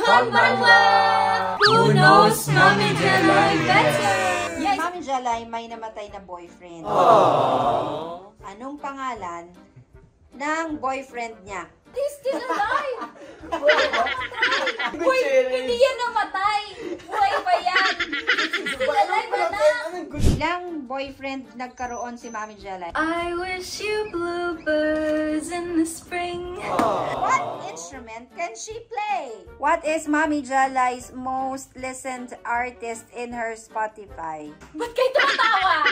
Konbanwa! Who knows Mami Jelay better? Yes. Mami Jelay may namatay na boyfriend. Aww. Anong pangalan ng boyfriend niya? He's still alive! Wait, hindi yan namatay! Buhay pa yan! Still alive na! Ilang boyfriend nagkaroon si Mami Jelay? I wish you bluebirds in the spring. What instrument can she play? What is Mami Jelay's most listened artist in her Spotify? Ba't kayo tumatawa?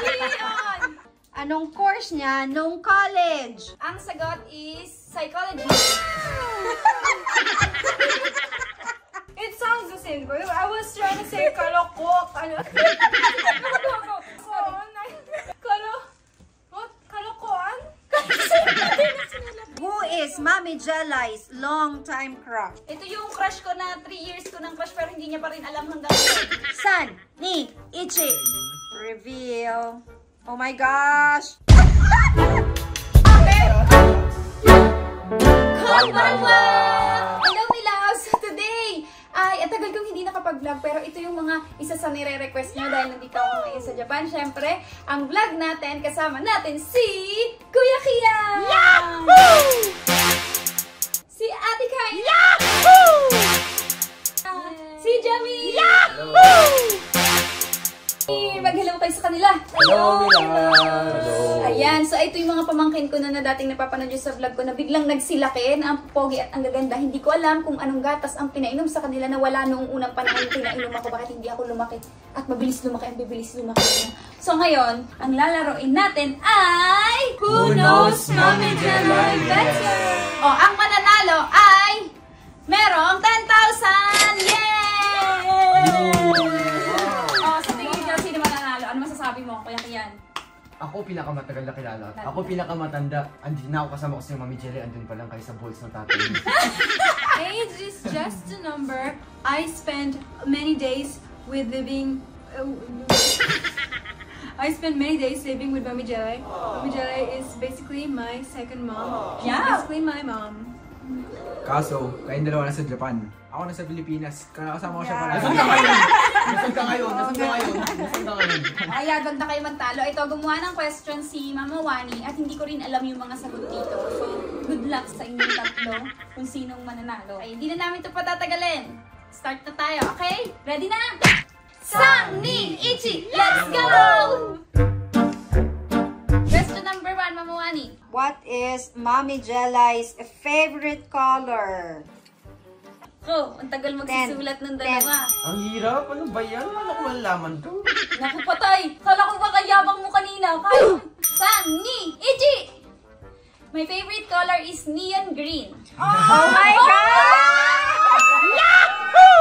Iyan! Anong course niya nung college? Ang sagot is psychology. It sounds the same. I was trying to say kalokok. Kalokoan? Who is Mami Jelay's long-time crush? Ito yung crush ko na 3 years ko ng crush pero hindi niya pa rin alam hanggang ngayon. San ni Ichi. Reveal. Oh my gosh! Okay! Konbanwa! Hello, my loves! Today ay tagal kong hindi nakapag-vlog pero ito yung mga isa sa nire-request nyo dahil nandito ako ngayon sa Japan. Siyempre, ang vlog natin, kasama natin si Kuya Kian! Yahoo! Si Ate Kai! Yahoo! Si Jamie! Yahoo! Mag-hello kayo sa kanila. Hello, Hello. Ayan, so ito yung mga pamangkin ko na dating napapanood sa vlog ko na biglang nagsilaki na ang pogi at ang gaganda. Hindi ko alam kung anong gatas ang pinainom sa kanila na wala noong unang panahon pinainom ako. Bakit hindi ako lumaki? At mabilis lumaki ang bibilis lumaki. So ngayon, ang lalaroin natin ay Who knows Mami Jelay better? O, ang mananalo ay merong 10,000! Yay! Sabi mo, Kuya Kian. Ako pinakamatagal na kilala. Ako pinakamatanda. Andun na ako kasama ko si Mami Jelay. Andun pa lang kayo sa balls ng tatay. Age is just a number. I spent many days with living. I spent many days living with Mami Jelay. Mami Jelay is basically my second mom. She's Yeah. basically my mom. Kaso, kayong dalawa nasa Japan. Ako nasa Pilipinas. Kasama ko siya para. Nasaan ka ngayon? Nasaan ka ngayon? Nasaan ka ngayon? Nasaan ka ngayon? Ayan, wag na kayo magtalo. Ito, gumawa ng question si Mama Wani at hindi ko rin alam yung mga sagot dito. So, good luck sa inyong tatlo kung sinong mananalo. Ay, hindi na namin ito patatagalin. Start na tayo, okay? Ready na? Sang, Ning, Ichi, let's go! Question number 1, Mama Wani. What is Mami Jelay's favorite color? Ko, ang tagal magsusulat ng dalawa. Ang hirap. Ano ba yan? Ano ko malalaman to? Naku, patay! Kala ko ba kayabang mo kanina? Sang, Ni, Ichi! My favorite color is neon green. Oh my God! Yahoo!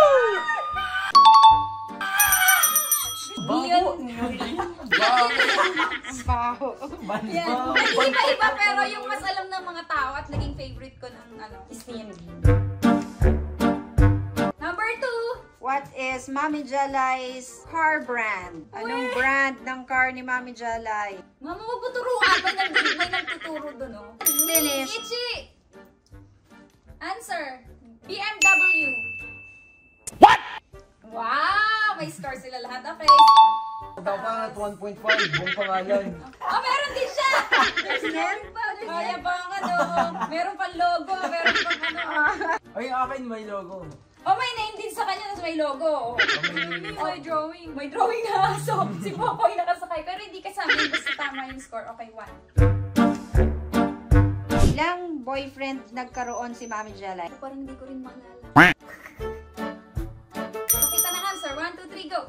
Neon Baho. Yan. Nag-iba-iba pero yung mas alam ng mga tao at naging favorite ko ng is neon green. Number 2. What is Mami Jelay's car brand? Anong brand ng car ni Mami Jelay? Mama, wag mo turuan. May nagtuturo dun, oh. Finish. Ichi! Answer. BMW. What? Wow! May score sila lahat. Okay. Daw pa at 1.5. Buong pangalan. Oh, meron din siya! Meron pa. Kaya pa ang ano. Meron pang logo. Meron pang ano. Ay, akin may logo. Oh, may name din sa kanya. Tapos may logo. May drawing. May drawing na. So, si Popoy nakasakay. Pero hindi kasama yung basta tama yung score. Okay, 1. Ilang boyfriend nagkaroon si Mami Jelay? Parang hindi ko rin maalala. Pakita na answer. 1, 2, 3, go!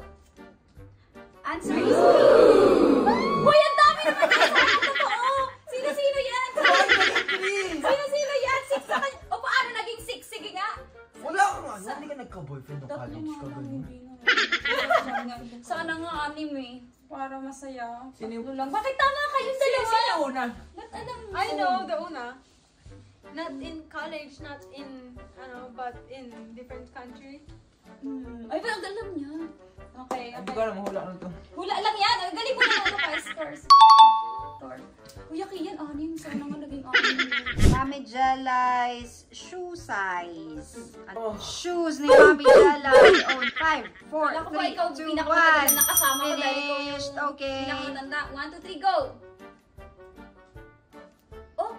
Answer is... Uy, ang dami naman yung totoo! Sino-sino yan? Sino-sino yan? 6 sa kanya. O, paano naging 6? Sige nga. Wala ka nga. Hindi ka nagka-boyfriend ng college ka ganun. Sana nga anime. Para masaya. Sino yung... Lang. Bakit tama kayong dalawa? Sino una? Ba't alam mo? I know the una. Not in college, not in, but in different country. Ay, parang alam niya. Okay, Hindi okay. ko alam, mahula ano to. Hula lang yan. Ang galing mo na ano pa, scores. Kuya Kian, anim. Sana nga naging anim. Mami Jelly's shoe size. Shoes ni Mami Jelly on 5, 4, Wala ko pa 3, ikaw 2, pinakamatagal 1. na kasama ko dahil ikaw yung Finished. Okay. pinakamatanda. 1, 2, 3, go! Oh,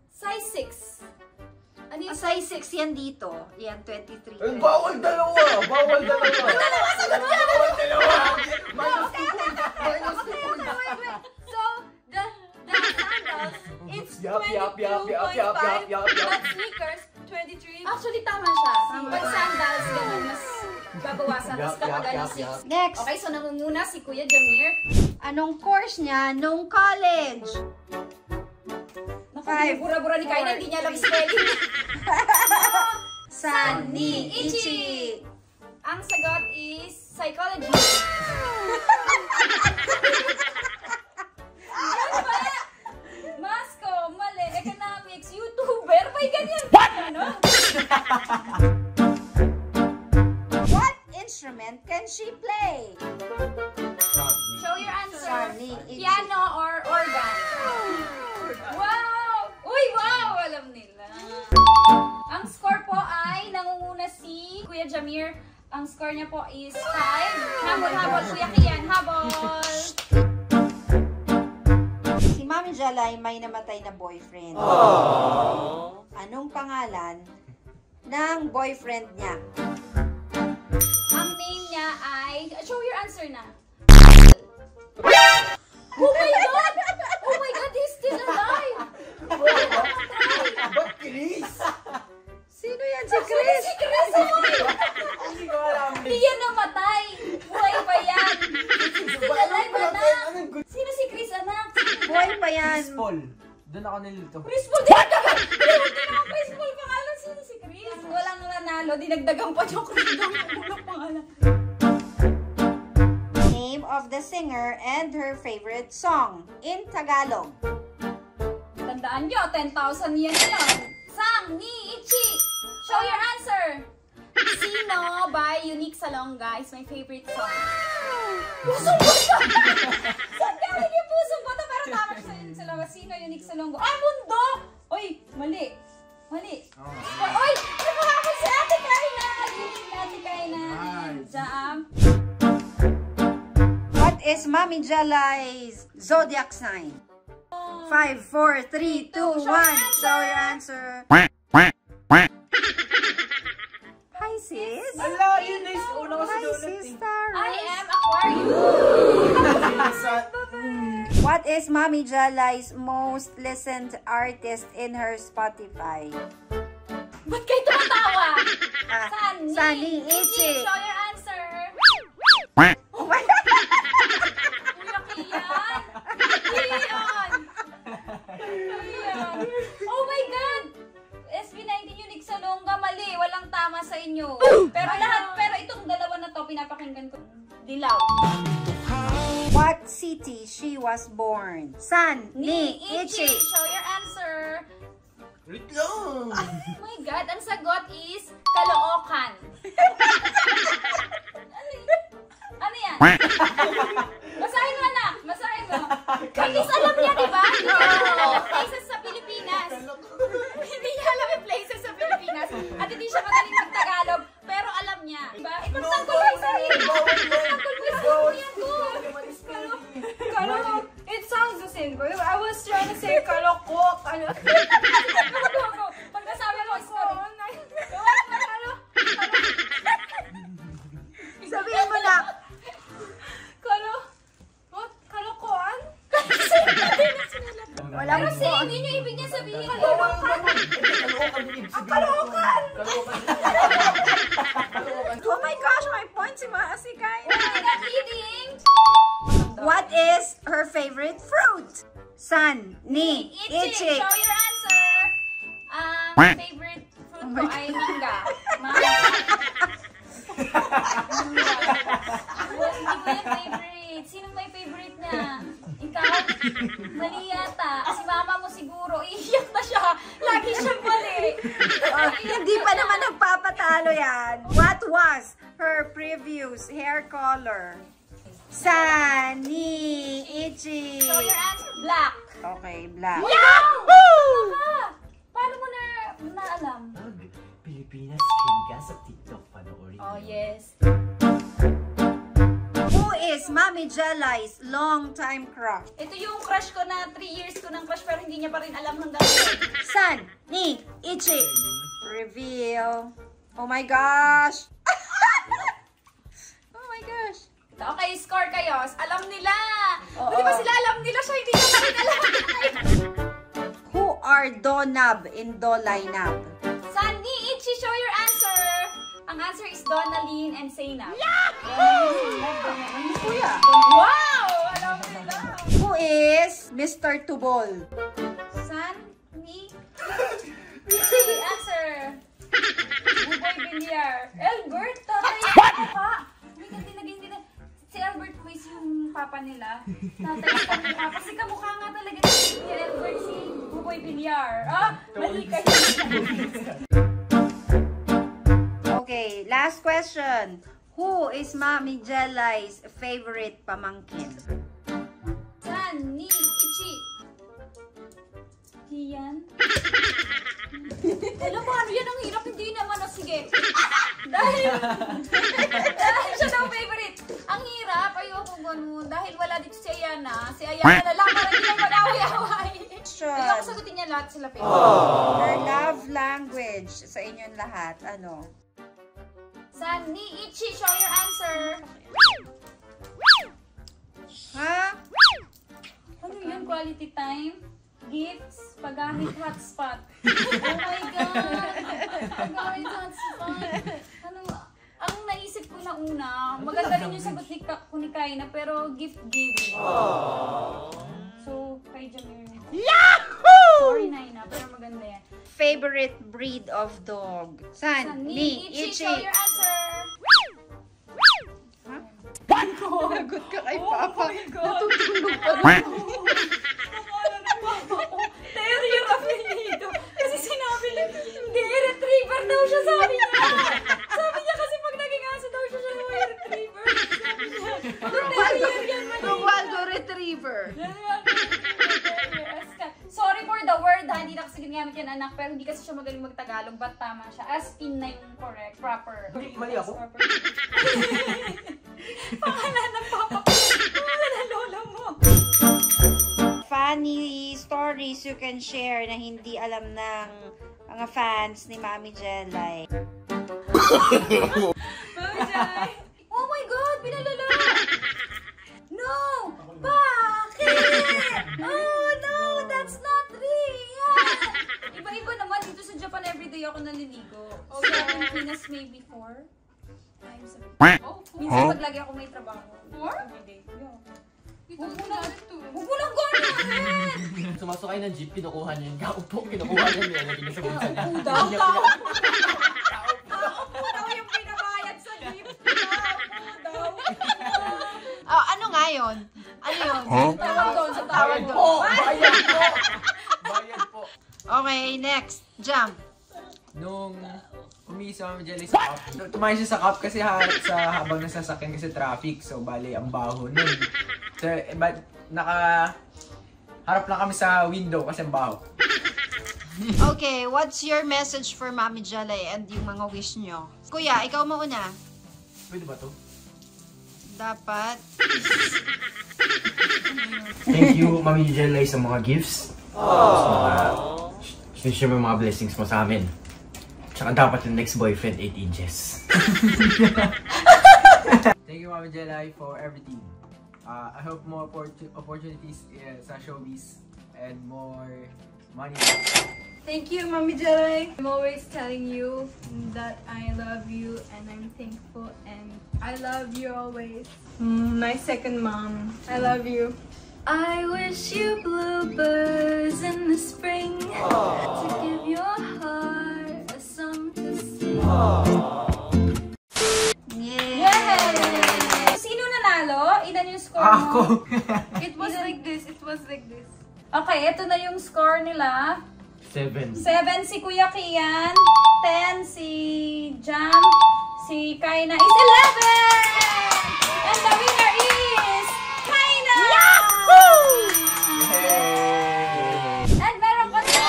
size 6. Ano yung Size 6 yan dito. Yan, 23. Ay, bawal dalawa! Bawal dalawa! Dalawa! Sagot ka! Bawal dalawa! So, the sandals, it's Yup, yup, yup, 22.5. yup, yup, yup, yup, yup. But sneakers, 23. Actually, tama siya. Pag sandals, ganun, mas babawasan. Tapos Yup, kapag yup, ano, yup, yup. 6. Next. Okay, so nangunguna si Kuya Jamir. Anong course niya nung college? Naku, Five, bura-bura ni Kaina, hindi niya alam spelling. Sunny Ichi. Ang sagot is psychology. Ano ba? Masko, mali. Economics, YouTuber. May ganyan. Ano? What instrument can she play? Show your answer. Sunny Ichi. Piano or organ? Wow! Uy, wow! Alam nila. Ang score po ay nangunguna si Kuya Jamir. Ang score niya po is 5. Habol, Kuya Kian. Habol! Si Mami Jelly may namatay na boyfriend. Anong pangalan ng boyfriend niya? Ang name niya ay... Show your answer na. Oh my God! Oh my God, he's still alive! Ba't Chris? Sino yan? Si Chris? Si Chris, oy! Hindi ko alam. Hindi yan namatay! Buhay pa yan! Still alive, anak! Sino si Chris, anak? Boy pa yan. Chris Paul. Doon ako nilito. Chris Paul! Hindi naman Chris Paul pangalan. Sino si Chris? Walang nanalo. Dinagdagan pa yung Chris Paul. Walang pangalan. Name of the singer and her favorite song in Tagalog. Tandaan nyo, 10,000 yan lang. Sang ni Ichi! Show your answer! Sino by Unique Salonga is my favorite song. Pusong Bota! Saan galing yung Pusong Bota? Pero tama siya sa Unique Salonga. Sino Unique Salonga? Ah, Mundo! Uy, mali. Mali. Uy, nakakapag si Ate Kaina! Unique na Ate Kaina. Jam. What is Mami Jelly's zodiac sign? 5, 4, 3, 2, 1. Show your answer. Hi, sis. Ala, yun na yung una ko sa Hi, donut eh. sister. I am Aquarius. What is Mami Jelly's most listened artist in her Spotify? Ba't kayo tumatawa? Ah, Sunny. Sunny Ichi. Show your answer. Oh my God. Kuya Kian. Kian. Kian. Oh my God. SB19 Unique Salonga, mali. Walang tama sa inyo. Pero itong dalawa na to, pinapakinggan ko. Dilaw. What city she was born? Sunny Ichi. Show your answer. Wait lang! Oh my God, ang sagot is Caloocan. Ano yan? Basahin mo na. Basahin mo. At least alam niya, di ba? Hindi niya alam yung places sa Pilipinas. Hindi niya alam yung places sa Pilipinas. At hindi siya magaling mag-Tagalog. Pero alam niya. Diba? Ipagtanggol mo yung sarili mo. Ipagtanggol mo yung sarili ko. Kalokok. It sounds the same. I was trying to say kalokok. Ano? Pag nasabi mo, sorry. Sabihin mo na. Kalokohan? Wala Pero mo. same, yun yung ibig niya sabihin. Kalokan. Oh my gosh, my point si Maasikay. Oh my God, leading. What is her favorite fruit? Sunny Ichi. Ichi. Show your answer. Favorite fruit ko ay mangga. Mangga. Hindi ko yung favorite. Sino may favorite niya? Ikaw? Mali yata. Si mama mo siguro. Iiyak na siya. Lagi siyang mali. Hindi pa naman nagpapatalo yan. What was her previous hair color? Sunny, Ichi. So your answer, black. Okay, black. Paano mo na alam? Pilipinas Skin ka sa TikTok, panoorin Oh, niyo. yes. Who is Mami Jelly's long-time crush? Ito yung crush ko na 3 years ko ng crush pero hindi niya pa rin alam hanggang ngayon. Sunny, Ichi. Reveal. Oh my gosh. Oh my gosh. Okay, score kayo. Alam nila. Oo. Di ba sila alam nila siya? Hindi niya pa rin alam. Who are Donab in Do lineup? Sunny, Ichi, show your answer. Ang answer is Donaline and Zainab. Kuya. Wow! Alam nila. Who is Mr. Tubol? Sunny, Ichi, answer. Buboy Villar. Albert, tatay yung papa. Hindi naging si Albert Quiz yung papa nila. Tatay yung papa. Kasi kamukha nga talaga ni Albert si Buboy Villar. Mali kayo. Okay, last question. Who is Mami Jelly's favorite pamangkin? Sunny, Ichi. Kian. Alam mo, ano yan ang hirap? Hindi naman. Sige. Dahil siya daw favorite. Ang hirap. Ayoko ganun. Dahil wala dito si Ayana. Si Ayana na lang. Para hindi lang mag-away-away. Ayoko sagutin niya lahat sila favorite. Her love language sa inyong lahat. Ano? Sunny, Ichi, show your answer. Ha? Ano yun? Quality time? Gifts? Paggamit hotspot? Oh my God! Paggamit hotspot? Ano? Ang naisip ko na una, maganda rin yung sagot ni Kaina, pero gift giving. So, kay Jamir. Yahoo! Sorry, Naina, pero maganda yan. Favorite breed of dog? Sunny, Ichi, Ichi. show your answer. Nagot ka kay Papa. Natutulog pa rin. Kamala ng Papa ko. Terrier apelido. Kasi sinabi niya, hindi, retriever daw siya, sabi niya. Sabi niya kasi pag naging aso daw siya may retriever. Sabi niya, terrier yan, mali. Waldo Retriever. Sorry for the word ha, hindi na kasi ginamit yan anak, pero hindi kasi siya magaling magtagalog, but tama siya. As in na yung correct, proper. Mali ako? Pangalan ng papa ko. Pangalan ng lola mo. Funny stories you can share na hindi alam ng mga fans ni Mami Jelly. Mami Jai. Oh my God, pinalala. No! Bakit? Oh no, that's not real. Iba-iba naman. Dito sa Japan, everyday ako naliligo. Sa Pilipinas, maybe 4 times a week. Minsan pag lagi ako may trabaho. 4? Everyday. Yeah. Huwag mo lang gano'n! Sumasakay ng jeep, kinukuha niya yung kaupo, kinukuha niya niya, lagi niya sa bulsa niya. Daw yung pinabayad sa jeep. Daw. Ano nga yun? Ano yun? Tawag doon sa tawag Bayad po! doon. Bayad po! Bayad po! Okay, next. Jump. Nung umiisa Mami Jelly sa cup, tumayo siya sa cup kasi harap sa habang nasasakyan kasi traffic. So, bali, ang baho nun. So, harap lang kami sa window kasi ang baho. Okay, what's your message for Mami Jelly and yung mga wish nyo? Kuya, ikaw mauna. Pwede ba to? Dapat. Thank you, Mami Jelly, sa mga gifts. Share mo yung mga blessings mo sa amin. Tsaka dapat yung next boyfriend 8 inches. Thank you, Mami Jelly, for everything. I hope more opportunities sa showbiz and more money. Thank you, Mami Jelly. I'm always telling you that I love you and I'm thankful and I love you always. My second mom, I love you. I wish you bluebirds in the spring to give your heart a song to sing. Yay! Sino nanalo? Ilan yung score mo? Ako! It was like this. It was like this. Okay, ito na yung score nila. 7. 7 si Kuya Kian, 10 si Jam, si si Kaina is 11! And the winner is Kaina! And meron pa siya!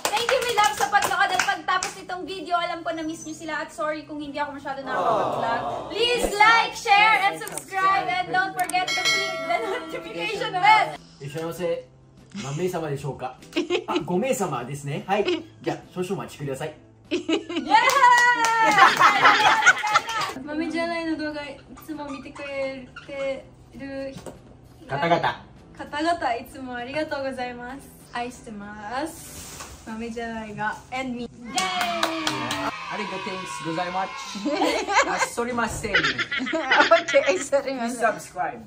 Thank you, my love, sa paglood at pagtapos nitong video. Alam ko na-miss nyo sila at sorry kung hindi ako masyado nakakapag-vlog. Please like, share, and subscribe, and don't forget to click the notification bell. いらっしゃいませ。何名様でしょうか。あ、5名様ですね。はい。じゃあ少々お待ちください。 Mami Jelay の動画いつも見てくれてる方々。方々いつもありがとうございます。愛してます。マミジェライが and me。Arigato gozaimasu. Sorimasen. Okay, sorry. Please subscribe.